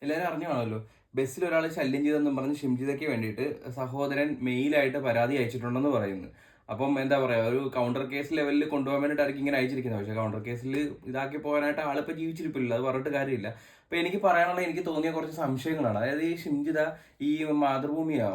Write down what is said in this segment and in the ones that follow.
എല്ലാവരും അറിഞ്ഞു കാണുമല്ലോ. ബസ്സിൽ ഒരാൾ ശല്യം ചെയ്തെന്നും പറഞ്ഞ് ഷിംജിതയ്ക്ക് വേണ്ടിയിട്ട് സഹോദരൻ മെയിലായിട്ട് പരാതി അയച്ചിട്ടുണ്ടെന്ന് പറയുന്നു. അപ്പം എന്താ പറയാ, ഒരു കൗണ്ടർ കേസ് ലെവലിൽ കൊണ്ടുപോകാൻ വേണ്ടിയിട്ടായിരിക്കും ഇങ്ങനെ അയച്ചിരിക്കുന്നത്. പക്ഷേ കൗണ്ടർ കേസിൽ ഇതാക്കി പോകാനായിട്ട് ആളിപ്പോൾ ജീവിച്ചിരിപ്പില്ല, അത് പറഞ്ഞിട്ട് കാര്യമില്ല. അപ്പോൾ എനിക്ക് പറയാനുള്ള, എനിക്ക് തോന്നിയ കുറച്ച് സംശയങ്ങളാണ്. അതായത് ഈ ഷിംജിത ഈ മാതൃഭൂമിയോ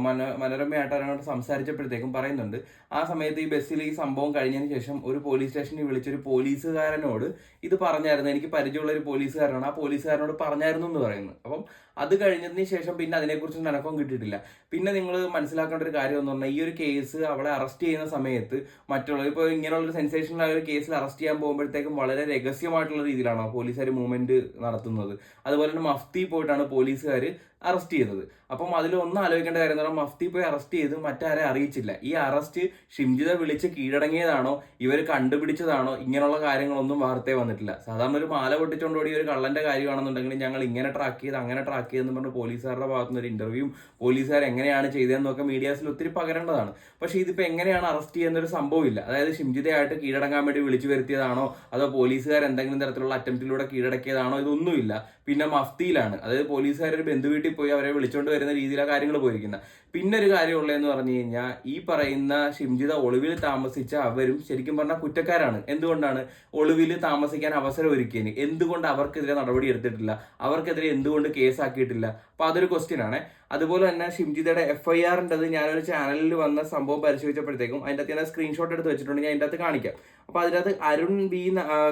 മനോരമയായിട്ട് അതിനോട് സംസാരിച്ചപ്പോഴത്തേക്കും പറയുന്നുണ്ട്, ആ സമയത്ത് ഈ ബസ്സിൽ ഈ സംഭവം കഴിഞ്ഞതിന് ശേഷം ഒരു പോലീസ് സ്റ്റേഷനിൽ വിളിച്ചൊരു പോലീസുകാരനോട് ഇത് പറഞ്ഞായിരുന്നു. എനിക്ക് പരിചയമുള്ള ഒരു പോലീസുകാരനാണ്, ആ പോലീസുകാരനോട് പറഞ്ഞായിരുന്നു എന്ന് പറയുന്നു. അപ്പം അത് കഴിഞ്ഞതിന് ശേഷം പിന്നെ അതിനെക്കുറിച്ച് അനക്കം കിട്ടിയിട്ടില്ല. പിന്നെ നിങ്ങൾ മനസ്സിലാക്കേണ്ട ഒരു കാര്യം എന്ന് പറഞ്ഞാൽ, ഈ ഒരു കേസ് അവളെ അറസ്റ്റ് ചെയ്യുന്ന സമയത്ത് മറ്റുള്ള ഇപ്പോൾ ഇങ്ങനെയുള്ളൊരു സെൻസേഷണൽ ആയ ഒരു കേസിൽ അറസ്റ്റ് ചെയ്യാൻ പോകുമ്പോഴത്തേക്കും വളരെ രഹസ്യമായിട്ടുള്ള രീതിയിലാണ് പോലീസുകാർ മൂവ്മെന്റ് നടത്തുന്നത്. അതുപോലെ തന്നെ മഫ്തി പോയിട്ടാണ് പോലീസുകാർ അറസ്റ്റ് ചെയ്തത്. അപ്പം അതിൽ ഒന്ന് ആലോചിക്കേണ്ട കാര്യം എന്ന് പറഞ്ഞാൽ, മഫ്തി പോയി അറസ്റ്റ് ചെയ്ത് മറ്റാരെ അറിയിച്ചില്ല. ഈ അറസ്റ്റ് ഷിംജിത വിളിച്ച് കീഴടങ്ങിയതാണോ, ഇവർ കണ്ടുപിടിച്ചതാണോ, ഇങ്ങനെയുള്ള കാര്യങ്ങളൊന്നും വാർത്തയെ വന്നിട്ടില്ല. സാധാരണ ഒരു മാല പൊട്ടിച്ചുകൊണ്ട് ഓടിയ ഒരു കള്ളന്റെ കാര്യമാണെന്നുണ്ടെങ്കിൽ ഞങ്ങൾ ഇങ്ങനെ ട്രാക്ക് ചെയ്ത് അങ്ങനെ ട്രാക്ക് ചെയ്തെന്ന് പറഞ്ഞ് പോലീസുകാരുടെ ഭാഗത്തുനിന്ന് ഒരു ഇന്റർവ്യൂവും പോലീസുകാർ എങ്ങനെയാണ് ചെയ്തതെന്നൊക്കെ മീഡിയാസിൽ ഒത്തിരി പകരേണ്ടതാണ്. പക്ഷേ ഇതിപ്പോൾ എങ്ങനെയാണ് അറസ്റ്റ് ചെയ്യുന്ന ഒരു സംഭവമില്ല. അതായത് ഷിംജിതയായിട്ട് കീഴടങ്ങാൻ വേണ്ടി വിളിച്ചു വരുത്തിയതാണോ, അതോ പോലീസുകാർ എന്തെങ്കിലും തരത്തിലുള്ള അറ്റംപ്റ്റിലൂടെ കീഴടക്കിയതാണോ, ഇതൊന്നുമില്ല. പിന്നെ മഫ്തിയിലാണ്, അതായത് പോലീസുകാർ ഒരു ബന്ധുവീട്ടിൽ പോയി അവരെ വിളിച്ചുകൊണ്ട് വരുന്ന രീതിയിലാണ് കാര്യങ്ങൾ പോയിരിക്കുന്നത്. പിന്നെ ഒരു കാര്യമുള്ളതെന്ന് പറഞ്ഞു കഴിഞ്ഞാൽ, ഈ പറയുന്ന ഷിംജിത ഒളിവിൽ താമസിച്ച അവരും ശരിക്കും പറഞ്ഞാൽ കുറ്റക്കാരാണ്. എന്തുകൊണ്ടാണ് ഒളിവിൽ താമസിക്കാൻ അവസരം ഒരുക്കിയതിന്? എന്തുകൊണ്ട് അവർക്കെതിരെ നടപടി എടുത്തിട്ടില്ല? അവർക്കെതിരെ എന്തുകൊണ്ട് കേസാക്കിയിട്ടില്ല? അപ്പൊ അതൊരു ക്വസ്റ്റ്യൻ ആണ്. അതുപോലെ തന്നെ ഷിംജിതയുടെ FIR ഞാനൊരു ചാനലിൽ വന്ന സംഭവം പരിശോധിച്ചപ്പോഴത്തേക്കും അതിൻ്റെ അകത്ത് ഞാൻ സ്ക്രീൻഷോട്ട് എടുത്ത് വെച്ചിട്ടുണ്ട്, ഞാൻ അതിൻ്റെ അകത്ത് കാണിക്കാം. അപ്പൊ അതിനകത്ത് അരുൺ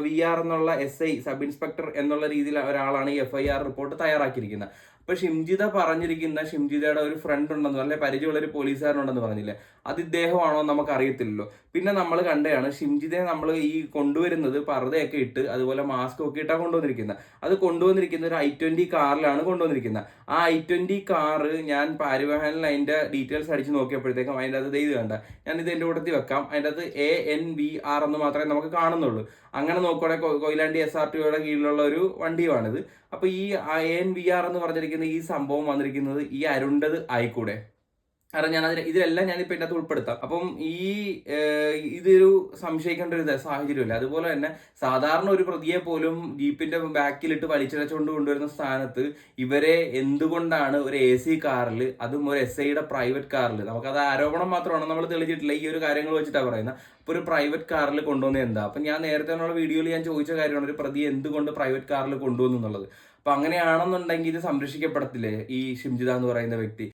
VR എന്നുള്ള SI സബ് ഇൻസ്പെക്ടർ എന്നുള്ള രീതിയിൽ ഒരാളാണ് ഈ FIR റിപ്പോർട്ട് തയ്യാറാക്കിയിരിക്കുന്നത്. അപ്പൊ ഷിംജിത പറഞ്ഞിരിക്കുന്ന, ഷിംജിതയുടെ ഒരു ഫ്രണ്ട് ഉണ്ടെന്ന്, അല്ലെ പരിചയമുള്ള ഒരു പോലീസുകാരനുണ്ടെന്ന് പറഞ്ഞില്ലേ, അത് ഇദ്ദേഹമാണോ നമുക്ക് അറിയത്തില്ലല്ലോ. പിന്നെ നമ്മൾ കണ്ടതാണ് ഷിംജിതയെ നമ്മൾ ഈ കൊണ്ടുവരുന്നത് പർദ്ദയൊക്കെ ഇട്ട് അതുപോലെ മാസ്ക് ഒക്കെ ഇട്ടാണ് കൊണ്ടുവന്നിരിക്കുന്നത്. അത് കൊണ്ടുവന്നിരിക്കുന്ന ഒരു I20 കാറിലാണ് കൊണ്ടുവന്നിരിക്കുന്നത്. ആ I20 കാറ് ഞാൻ പരിവാഹനിൽ അതിന്റെ ഡീറ്റെയിൽസ് അടിച്ച് നോക്കിയപ്പോഴത്തേക്കും അതിൻ്റെ അത് ഇത് കണ്ട, ഞാൻ ഇത് എൻ്റെ കൂട്ടത്തിൽ വെക്കാം. അതിൻ്റെ അത് ANVR എന്ന് മാത്രമേ നമുക്ക് കാണുന്നുള്ളൂ. അങ്ങനെ നോക്കുവാണെങ്കിൽ കൊയിലാണ്ടി SRTOയുടെ കീഴിലുള്ള ഒരു വണ്ടിയുമാണിത്. അപ്പൊ ഈ ANVR എന്ന് പറഞ്ഞിരിക്കുന്ന ഈ സംഭവം വന്നിരിക്കുന്നത് ഈ അരുണ്ടത് ആയിക്കൂടെ? കാരണം ഇതിലെല്ലാം ഞാനിപ്പോൾ ഇതിനകത്ത് ഉൾപ്പെടുത്താം. അപ്പം ഇതൊരു സംശയിക്കേണ്ട ഒരു സാഹചര്യമല്ല. അതുപോലെ തന്നെ സാധാരണ ഒരു പ്രതിയെ പോലും ജീപ്പിന്റെ ബാക്കിലിട്ട് വലിച്ചിഴച്ചുകൊണ്ട് കൊണ്ടുവരുന്ന സ്ഥാനത്ത് ഇവരെ എന്തുകൊണ്ടാണ് ഒരു AC കാറിൽ, അതും ഒരു SIയുടെ പ്രൈവറ്റ് കാറിൽ, നമുക്കത് ആരോപണം മാത്രമാണ്, നമ്മൾ തെളിഞ്ഞിട്ടില്ല, ഈ ഒരു കാര്യങ്ങൾ വെച്ചിട്ടാണ് പറയുന്നത്. അപ്പോൾ ഒരു പ്രൈവറ്റ് കാറിൽ കൊണ്ടുവന്നത് എന്താ? അപ്പം ഞാൻ നേരത്തെ ഉള്ള വീഡിയോയിൽ ഞാൻ ചോദിച്ച കാര്യമാണ്, ഒരു പ്രതിയെ എന്തുകൊണ്ട് പ്രൈവറ്റ് കാറിൽ കൊണ്ടുവന്നു എന്നുള്ളത്. അപ്പൊ അങ്ങനെയാണെന്നുണ്ടെങ്കിൽ ഇത് സംരക്ഷിക്കപ്പെടത്തില്ലേ ഈ ഷിംജിത എന്ന് പറയുന്ന വ്യക്തി?